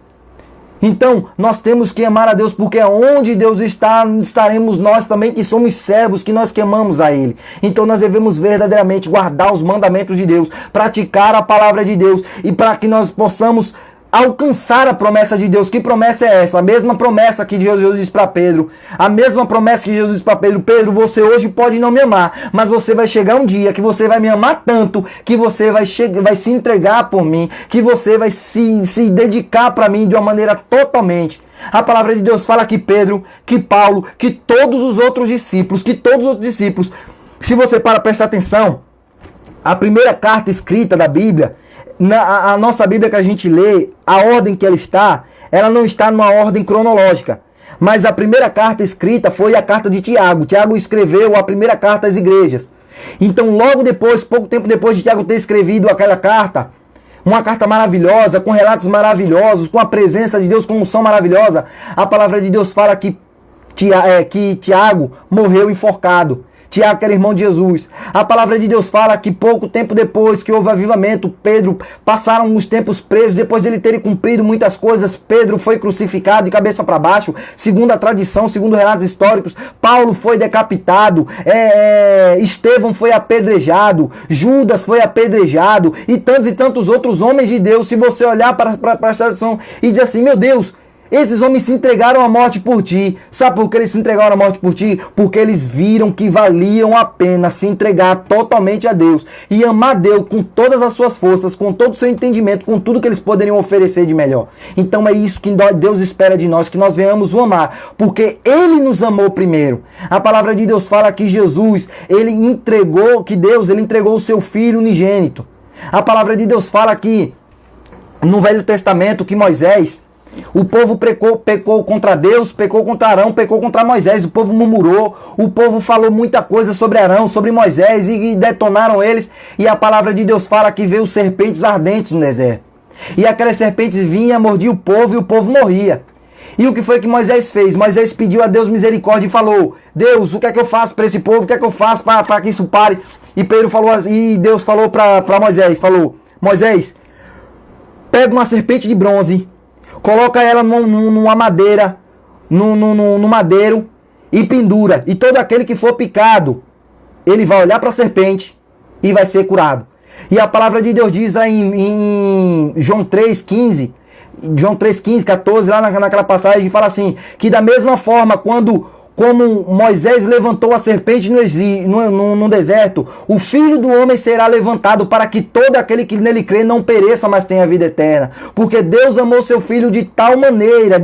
Então, nós temos que amar a Deus, porque onde Deus está, estaremos nós também, que somos servos, que nós que amamos a Ele. Então, nós devemos verdadeiramente guardar os mandamentos de Deus, praticar a palavra de Deus, e para que nós possamos alcançar a promessa de Deus. Que promessa é essa? A mesma promessa que Jesus disse para Pedro. A mesma promessa que Jesus disse para Pedro. Pedro, você hoje pode não me amar, mas você vai chegar um dia que você vai me amar tanto, que você vai se entregar por mim, que você vai se dedicar para mim de uma maneira totalmente. A palavra de Deus fala que Pedro, que Paulo, que todos os outros discípulos, se você prestar atenção, a primeira carta escrita da Bíblia, a nossa Bíblia que a gente lê, a ordem que ela não está numa ordem cronológica. Mas a primeira carta escrita foi a carta de Tiago. Tiago escreveu a primeira carta às igrejas. Então logo depois, pouco tempo depois de Tiago ter escrevido aquela carta, uma carta maravilhosa, com relatos maravilhosos, com a presença de Deus, com unção maravilhosa, a palavra de Deus fala que Tiago morreu enforcado. Tiago, que era irmão de Jesus. A palavra de Deus fala que pouco tempo depois que houve avivamento, Pedro, passaram uns tempos presos, depois de ele ter cumprido muitas coisas, Pedro foi crucificado de cabeça para baixo, segundo a tradição, segundo relatos históricos. Paulo foi decapitado, Estevão foi apedrejado, Judas foi apedrejado, e tantos outros homens de Deus. Se você olhar para a tradição e dizer assim, meu Deus, esses homens se entregaram à morte por ti. Sabe por que eles se entregaram à morte por ti? Porque eles viram que valiam a pena se entregar totalmente a Deus e amar Deus com todas as suas forças, com todo o seu entendimento, com tudo que eles poderiam oferecer de melhor. Então é isso que Deus espera de nós, que nós venhamos o amar, porque Ele nos amou primeiro. A palavra de Deus fala que Jesus, Ele entregou o seu Filho unigênito. A palavra de Deus fala que no Velho Testamento que Moisés, o povo pecou contra Deus, pecou contra Arão, pecou contra Moisés, o povo murmurou, o povo falou muita coisa sobre Arão, sobre Moisés e detonaram eles, e a palavra de Deus fala que veio serpentes ardentes no deserto. E aquelas serpentes vinham, mordiam o povo e o povo morria. E o que foi que Moisés fez? Moisés pediu a Deus misericórdia e falou: Deus, o que é que eu faço para esse povo? O que é que eu faço para que isso pare? E Pedro falou, e Deus falou para Moisés, Moisés, pega uma serpente de bronze, coloca ela numa madeira, no madeiro e pendura. E todo aquele que for picado, ele vai olhar para a serpente e vai ser curado. E a palavra de Deus diz lá em João 3,15, João 3,15, 14, lá naquela passagem, fala assim, que da mesma forma, como Moisés levantou a serpente no deserto, o Filho do Homem será levantado para que todo aquele que nele crê não pereça, mas tenha vida eterna. Porque Deus amou seu Filho de tal maneira,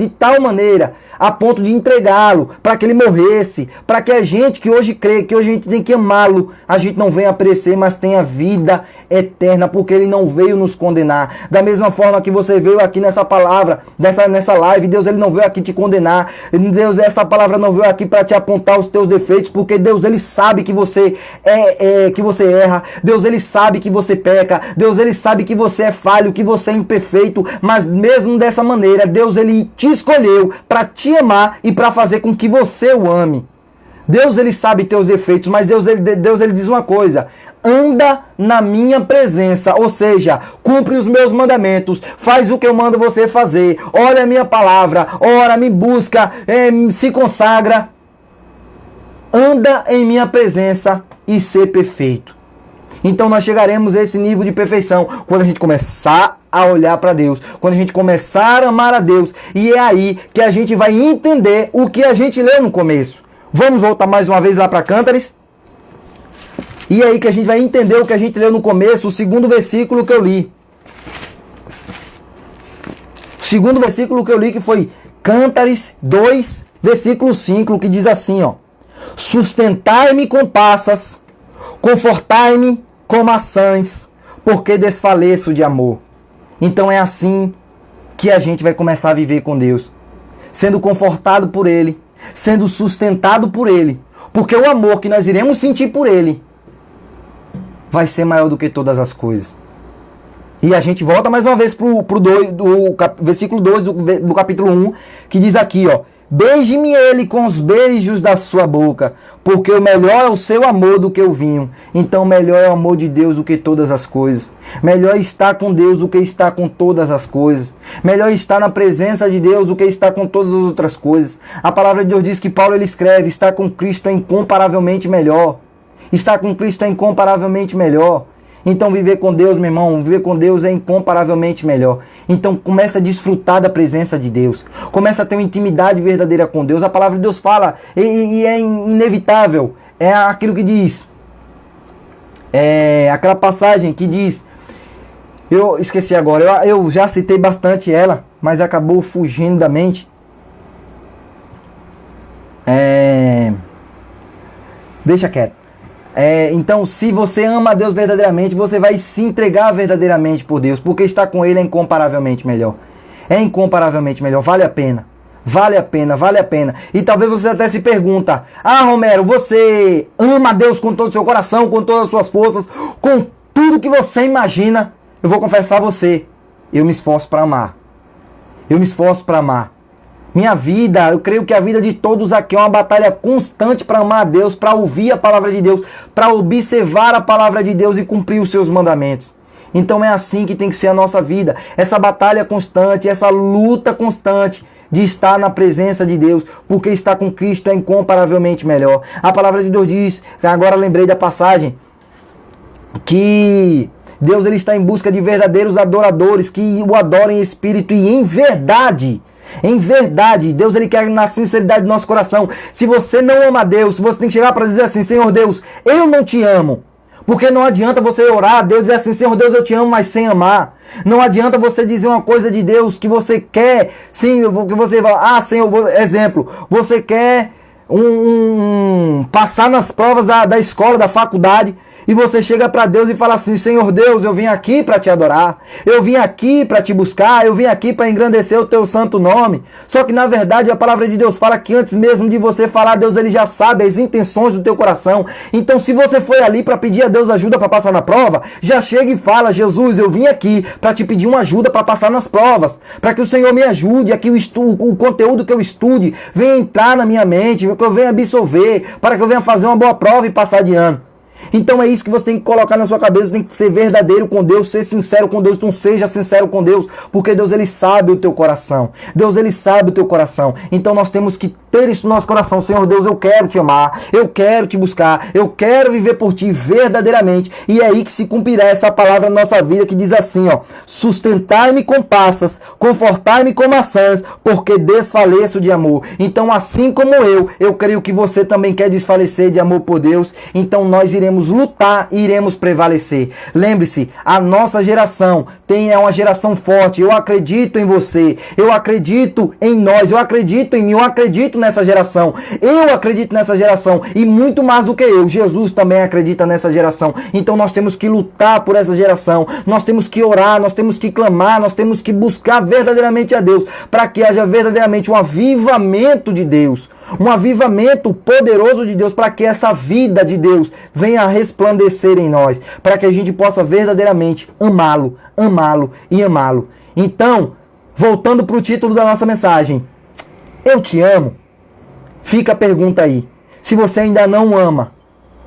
a ponto de entregá-lo, para que ele morresse, para que a gente que hoje crê, que hoje a gente tem que amá-lo, a gente não venha a perecer, mas tenha vida eterna, porque ele não veio nos condenar. Da mesma forma que você veio aqui nessa palavra, nessa live, Deus ele não veio aqui te condenar, Deus, essa palavra não veio aqui para te apontar os teus defeitos, porque Deus ele sabe que você que você erra, Deus ele sabe que você peca, Deus ele sabe que você é falho, que você é imperfeito, mas mesmo dessa maneira, Deus ele te escolheu para te amar e para fazer com que você o ame. Deus ele sabe teus defeitos, mas Deus ele diz uma coisa: anda na minha presença, ou seja, cumpre os meus mandamentos, faz o que eu mando você fazer, olha a minha palavra, ora, me busca, se consagra, anda em minha presença e ser perfeito. Então nós chegaremos a esse nível de perfeição quando a gente começar a olhar para Deus, quando a gente começar a amar a Deus, e é aí que a gente vai entender o que a gente leu no começo. Vamos voltar mais uma vez lá para Cântares. E é aí que a gente vai entender o que a gente leu no começo, o segundo versículo que eu li. O segundo versículo que eu li, que foi Cântares 2, versículo 5, que diz assim, ó: sustentai-me com passas, confortai-me com maçãs, porque desfaleço de amor. Então é assim que a gente vai começar a viver com Deus, sendo confortado por Ele, sendo sustentado por Ele, porque o amor que nós iremos sentir por Ele vai ser maior do que todas as coisas. E a gente volta mais uma vez para o versículo 2 do capítulo 1, que diz aqui, ó: beije-me ele com os beijos da sua boca, porque o melhor é o seu amor do que o vinho. Então melhor é o amor de Deus do que todas as coisas. Melhor estar com Deus do que estar com todas as coisas. Melhor estar na presença de Deus do que estar com todas as outras coisas. A palavra de Deus diz que Paulo ele escreve: estar com Cristo é incomparavelmente melhor. Estar com Cristo é incomparavelmente melhor. Então viver com Deus, meu irmão, viver com Deus é incomparavelmente melhor. Então começa a desfrutar da presença de Deus. Começa a ter uma intimidade verdadeira com Deus. A palavra de Deus fala, e é inevitável. É aquilo que diz. É aquela passagem que diz. Eu esqueci agora. Eu já citei bastante ela, mas acabou fugindo da mente. Deixa quieto. Então, se você ama a Deus verdadeiramente, você vai se entregar verdadeiramente por Deus, porque estar com Ele é incomparavelmente melhor. É incomparavelmente melhor, vale a pena. Vale a pena, vale a pena. E talvez você até se pergunta: ah, Romero, você ama a Deus com todo o seu coração, com todas as suas forças, com tudo que você imagina? Eu vou confessar a você, eu me esforço para amar. Eu me esforço para amar. Minha vida, eu creio que a vida de todos aqui é uma batalha constante para amar a Deus, para ouvir a palavra de Deus, para observar a palavra de Deus e cumprir os seus mandamentos. Então é assim que tem que ser a nossa vida. Essa batalha constante, essa luta constante de estar na presença de Deus, porque estar com Cristo é incomparavelmente melhor. A palavra de Deus diz, agora lembrei da passagem, que Deus ele está em busca de verdadeiros adoradores, que o adorem em espírito e em verdade. Em verdade, Deus ele quer na sinceridade do nosso coração. Se você não ama a Deus, você tem que chegar para dizer assim: Senhor Deus, eu não te amo. Porque não adianta você orar a Deus e dizer assim: Senhor Deus, eu te amo, mas sem amar. Não adianta você dizer uma coisa de Deus que você quer, sim, que você vai, Senhor, exemplo, você quer passar nas provas da escola, da faculdade, e você chega para Deus e fala assim: Senhor Deus, eu vim aqui para te adorar, eu vim aqui para te buscar, eu vim aqui para engrandecer o teu santo nome. Só que na verdade a palavra de Deus fala que antes mesmo de você falar, Deus ele já sabe as intenções do teu coração. Então se você foi ali para pedir a Deus ajuda para passar na prova, já chega e fala: Jesus, eu vim aqui para te pedir uma ajuda para passar nas provas, para que o Senhor me ajude, aqui o conteúdo que eu estude venha entrar na minha mente, que eu venha absorver, para que eu venha fazer uma boa prova e passar de ano. Então é isso que você tem que colocar na sua cabeça, você tem que ser verdadeiro com Deus, ser sincero com Deus. Então seja sincero com Deus, porque Deus ele sabe o teu coração. Deus ele sabe o teu coração. Então nós temos que ter isso no nosso coração. Senhor Deus, eu quero te amar, eu quero te buscar, eu quero viver por ti verdadeiramente. E é aí que se cumprirá essa palavra na nossa vida que diz assim, ó: sustentai-me com passas, confortai-me com maçãs, porque desfaleço de amor. Então assim como eu creio que você também quer desfalecer de amor por Deus. Então nós iremos lutar e iremos prevalecer. Lembre-se, a nossa geração é uma geração forte. Eu acredito em você, eu acredito em nós, eu acredito em mim, eu acredito nessa geração. Eu acredito nessa geração e muito mais do que eu, Jesus também acredita nessa geração. Então nós temos que lutar por essa geração, nós temos que orar, nós temos que clamar, nós temos que buscar verdadeiramente a Deus, para que haja verdadeiramente um avivamento de Deus, um avivamento poderoso de Deus, para que essa vida de Deus venha a resplandecer em nós, para que a gente possa verdadeiramente amá-lo, amá-lo e amá-lo. Então, voltando para o título da nossa mensagem, eu te amo. Fica a pergunta aí. Se você ainda não ama,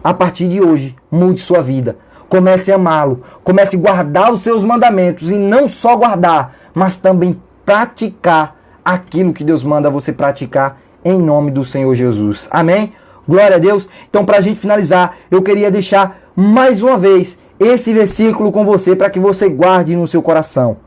a partir de hoje, mude sua vida. Comece a amá-lo, comece a guardar os seus mandamentos, e não só guardar, mas também praticar aquilo que Deus manda você praticar, em nome do Senhor Jesus. Amém? Glória a Deus. Então, para a gente finalizar, eu queria deixar mais uma vez esse versículo com você, para que você guarde no seu coração.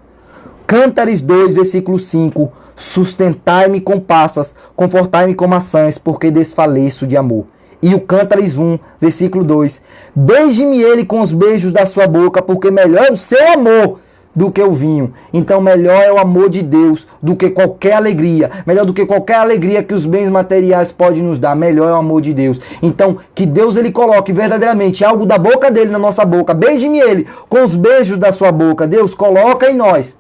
Cântares 2, versículo 5. Sustentai-me com passas, confortai-me com maçãs, porque desfaleço de amor. E o Cântares 1, versículo 2. Beije-me ele com os beijos da sua boca, porque melhor é o seu amor do que o vinho. Então melhor é o amor de Deus do que qualquer alegria. Melhor do que qualquer alegria que os bens materiais podem nos dar. Melhor é o amor de Deus. Então que Deus ele coloque verdadeiramente algo da boca dele na nossa boca. Beije-me ele com os beijos da sua boca. Deus, coloca em nós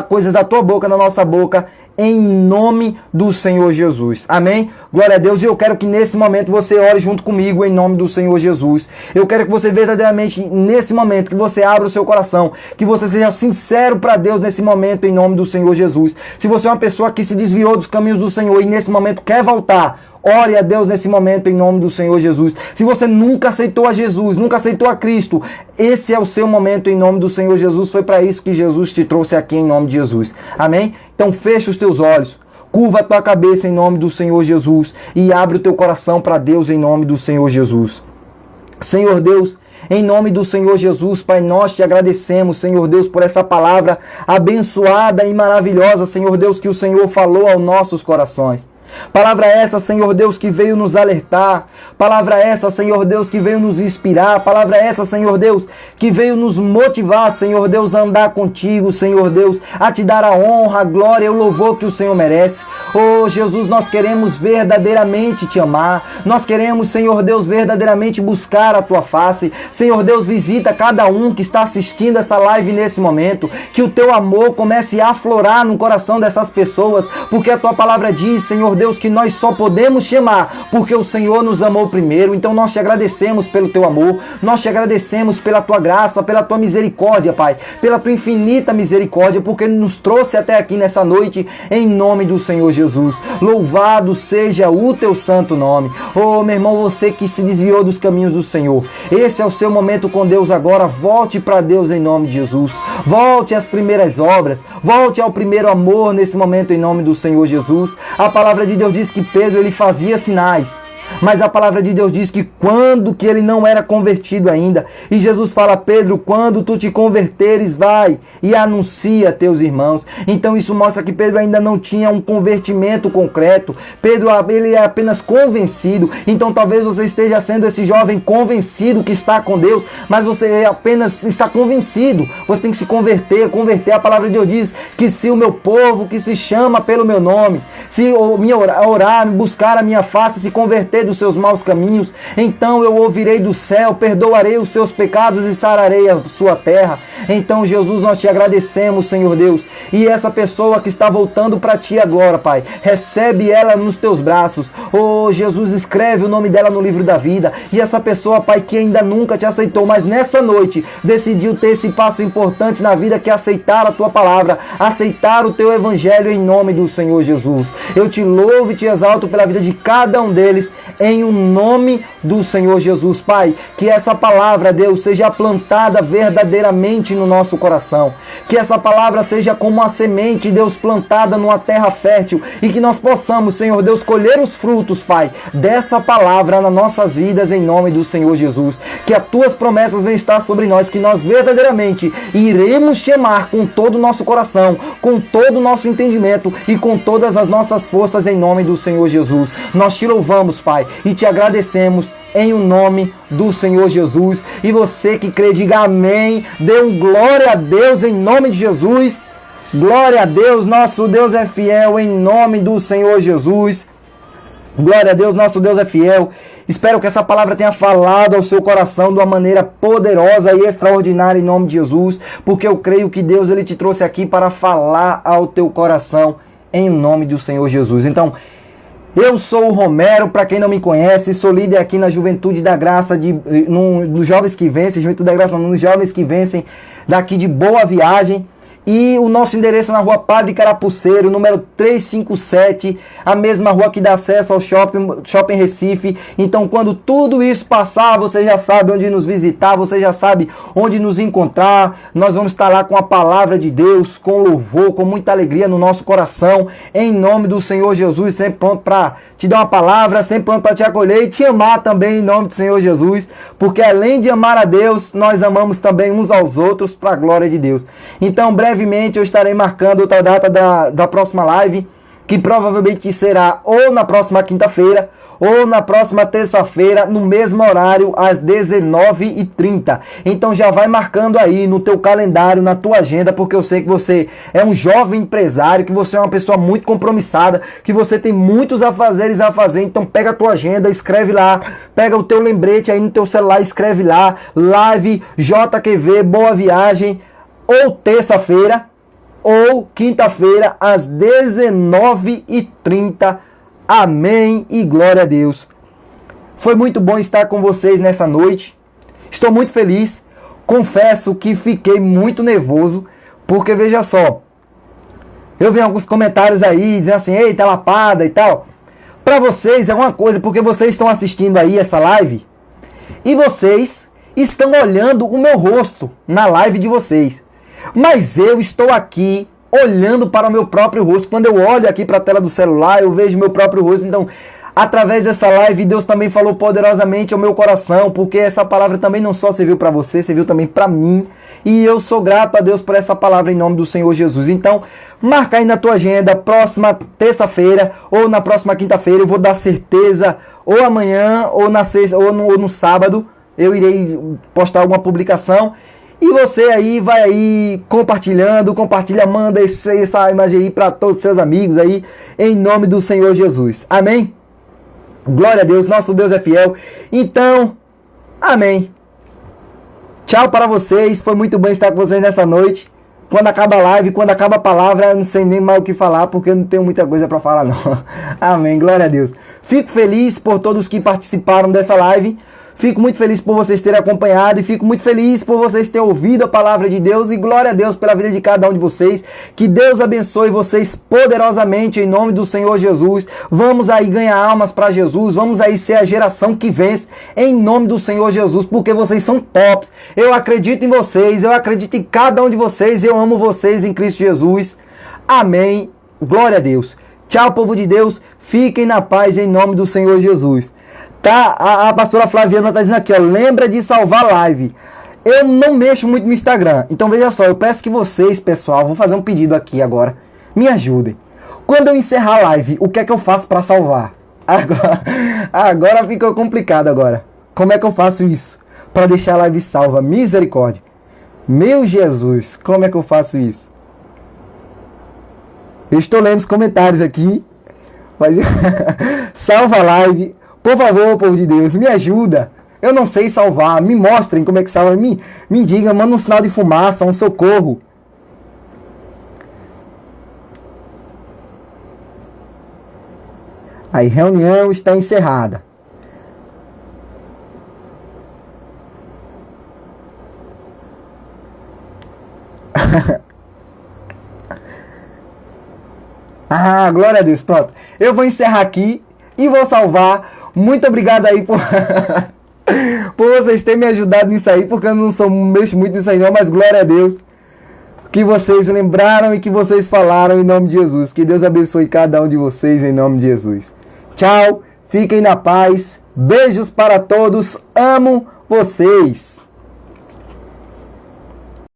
coisas da tua boca na nossa boca, em nome do Senhor Jesus. Amém? Glória a Deus. E eu quero que nesse momento você ore junto comigo em nome do Senhor Jesus. Eu quero que você verdadeiramente, nesse momento, que você abra o seu coração, que você seja sincero para Deus nesse momento em nome do Senhor Jesus. Se você é uma pessoa que se desviou dos caminhos do Senhor e nesse momento quer voltar, ore a Deus nesse momento em nome do Senhor Jesus. Se você nunca aceitou a Jesus, nunca aceitou a Cristo, esse é o seu momento em nome do Senhor Jesus. Foi para isso que Jesus te trouxe aqui em nome de Jesus. Amém? Então fecha os teus olhos, curva a tua cabeça em nome do Senhor Jesus e abre o teu coração para Deus em nome do Senhor Jesus. Senhor Deus, em nome do Senhor Jesus, Pai, nós te agradecemos, Senhor Deus, por essa palavra abençoada e maravilhosa, Senhor Deus, que o Senhor falou aos nossos corações. Palavra essa, Senhor Deus, que veio nos alertar. Palavra essa, Senhor Deus, que veio nos inspirar. Palavra essa, Senhor Deus, que veio nos motivar, Senhor Deus, a andar contigo, Senhor Deus, a te dar a honra, a glória e o louvor que o Senhor merece. Oh, Jesus, nós queremos verdadeiramente te amar. Nós queremos, Senhor Deus, verdadeiramente buscar a tua face. Senhor Deus, visita cada um que está assistindo essa live nesse momento. Que o teu amor comece a aflorar no coração dessas pessoas, porque a tua palavra diz, Senhor Deus, que nós só podemos te amar porque o Senhor nos amou primeiro. Então nós te agradecemos pelo teu amor, nós te agradecemos pela tua graça, pela tua misericórdia, Pai, pela tua infinita misericórdia, porque nos trouxe até aqui nessa noite, em nome do Senhor Jesus. Louvado seja o teu santo nome. Oh, meu irmão, você que se desviou dos caminhos do Senhor, esse é o seu momento com Deus agora. Volte para Deus em nome de Jesus. Volte às primeiras obras, volte ao primeiro amor nesse momento em nome do Senhor Jesus. A palavra de Deus diz que Pedro ele fazia sinais. Mas a palavra de Deus diz que quando que ele não era convertido ainda, e Jesus fala: Pedro, quando tu te converteres, vai e anuncia a teus irmãos. Então isso mostra que Pedro ainda não tinha um convertimento concreto. Pedro, ele é apenas convencido. Então talvez você esteja sendo esse jovem convencido que está com Deus, mas você apenas está convencido. Você tem que se converter. A palavra de Deus diz que se o meu povo, que se chama pelo meu nome, se me orar, me buscar a minha face, se converter dos seus maus caminhos, então eu ouvirei do céu, perdoarei os seus pecados e sararei a sua terra. Então, Jesus, nós te agradecemos, Senhor Deus. E essa pessoa que está voltando para ti agora, Pai, recebe ela nos teus braços. Oh, Jesus, escreve o nome dela no livro da vida. E essa pessoa, Pai, que ainda nunca te aceitou, mas nessa noite decidiu ter esse passo importante na vida, que é aceitar a tua palavra, aceitar o teu evangelho, em nome do Senhor Jesus. Eu te louvo e te exalto pela vida de cada um deles, em o nome do Senhor Jesus. Pai, que essa palavra, Deus, seja plantada verdadeiramente no nosso coração. Que essa palavra seja como uma semente, Deus, plantada numa terra fértil, e que nós possamos, Senhor Deus, colher os frutos, Pai, dessa palavra nas nossas vidas, em nome do Senhor Jesus. Que as tuas promessas venham estar sobre nós, que nós verdadeiramente iremos te amar com todo o nosso coração, com todo o nosso entendimento e com todas as nossas forças, em nome do Senhor Jesus. Nós te louvamos, Pai, e te agradecemos em o nome do Senhor Jesus. E você que crê, diga amém. Dê um glória a Deus em nome de Jesus. Glória a Deus, nosso Deus é fiel, em nome do Senhor Jesus. Glória a Deus, nosso Deus é fiel. Espero que essa palavra tenha falado ao seu coração de uma maneira poderosa e extraordinária, em nome de Jesus, porque eu creio que Deus, ele te trouxe aqui para falar ao teu coração, em nome do Senhor Jesus. Então, eu sou o Romero, para quem não me conhece, sou líder aqui na Juventude da Graça, nos Jovens que Vencem, Juventude da Graça, nos Jovens que Vencem, daqui de Boa Viagem. E o nosso endereço é na rua Padre Carapuceiro, número 357, a mesma rua que dá acesso ao Shopping Recife. Então, quando tudo isso passar, você já sabe onde nos visitar, você já sabe onde nos encontrar. Nós vamos estar lá com a palavra de Deus, com louvor, com muita alegria no nosso coração, em nome do Senhor Jesus, sempre pronto para te dar uma palavra, sempre pronto para te acolher e te amar também, em nome do Senhor Jesus, porque além de amar a Deus, nós amamos também uns aos outros, para a glória de Deus. Então, brevemente eu estarei marcando outra data da próxima live, que provavelmente será ou na próxima quinta-feira ou na próxima terça-feira, no mesmo horário, às 19h30. Então já vai marcando aí no teu calendário, na tua agenda, porque eu sei que você é um jovem empresário, que você é uma pessoa muito compromissada, que você tem muitos afazeres a fazer. Então pega a tua agenda, escreve lá, pega o teu lembrete aí no teu celular, escreve lá, live JQV Boa Viagem, ou terça-feira, ou quinta-feira, às 19h30. Amém e glória a Deus. Foi muito bom estar com vocês nessa noite. Estou muito feliz. Confesso que fiquei muito nervoso, porque veja só, eu vi alguns comentários aí, dizendo assim, eita, lapada e tal. Para vocês é uma coisa, porque vocês estão assistindo aí essa live, e vocês estão olhando o meu rosto na live de vocês. Mas eu estou aqui olhando para o meu próprio rosto. Quando eu olho aqui para a tela do celular, eu vejo meu próprio rosto. Então, através dessa live, Deus também falou poderosamente ao meu coração, porque essa palavra também não só serviu para você, serviu também para mim. E eu sou grato a Deus por essa palavra, em nome do Senhor Jesus. Então, marca aí na tua agenda, próxima terça-feira ou na próxima quinta-feira. Eu vou dar certeza, ou amanhã, ou na sexta, ou no sábado, eu irei postar alguma publicação. E você aí vai aí compartilha, manda essa imagem aí para todos os seus amigos aí, em nome do Senhor Jesus. Amém? Glória a Deus, nosso Deus é fiel. Então, amém. Tchau para vocês, foi muito bom estar com vocês nessa noite. Quando acaba a live, quando acaba a palavra, eu não sei nem mais o que falar, porque eu não tenho muita coisa para falar não. Amém, glória a Deus. Fico feliz por todos que participaram dessa live. Fico muito feliz por vocês terem acompanhado e fico muito feliz por vocês terem ouvido a palavra de Deus, e glória a Deus pela vida de cada um de vocês. Que Deus abençoe vocês poderosamente em nome do Senhor Jesus. Vamos aí ganhar almas para Jesus, vamos aí ser a geração que vence em nome do Senhor Jesus, porque vocês são tops. Eu acredito em vocês, eu acredito em cada um de vocês, eu amo vocês em Cristo Jesus. Amém. Glória a Deus. Tchau, povo de Deus. Fiquem na paz em nome do Senhor Jesus. Tá, a pastora Flaviana está dizendo aqui, ó, lembra de salvar live. Eu não mexo muito no Instagram, então veja só, eu peço que vocês, pessoal, vou fazer um pedido aqui agora, me ajudem. Quando eu encerrar a live, o que é que eu faço para salvar? Agora ficou complicado agora. Como é que eu faço isso? Para deixar a live salva, misericórdia. Meu Jesus, como é que eu faço isso? Eu estou lendo os comentários aqui, mas salva a live. Por favor, povo de Deus, me ajuda. Eu não sei salvar. Me mostrem como é que salva. Me digam, manda um sinal de fumaça, um socorro. Aí, reunião está encerrada. Ah, glória a Deus. Pronto. Eu vou encerrar aqui e vou salvar. Muito obrigado aí por, por vocês terem me ajudado nisso aí, porque eu não mexo muito nisso aí não, mas glória a Deus que vocês lembraram e que vocês falaram em nome de Jesus. Que Deus abençoe cada um de vocês em nome de Jesus. Tchau, fiquem na paz. Beijos para todos. Amo vocês.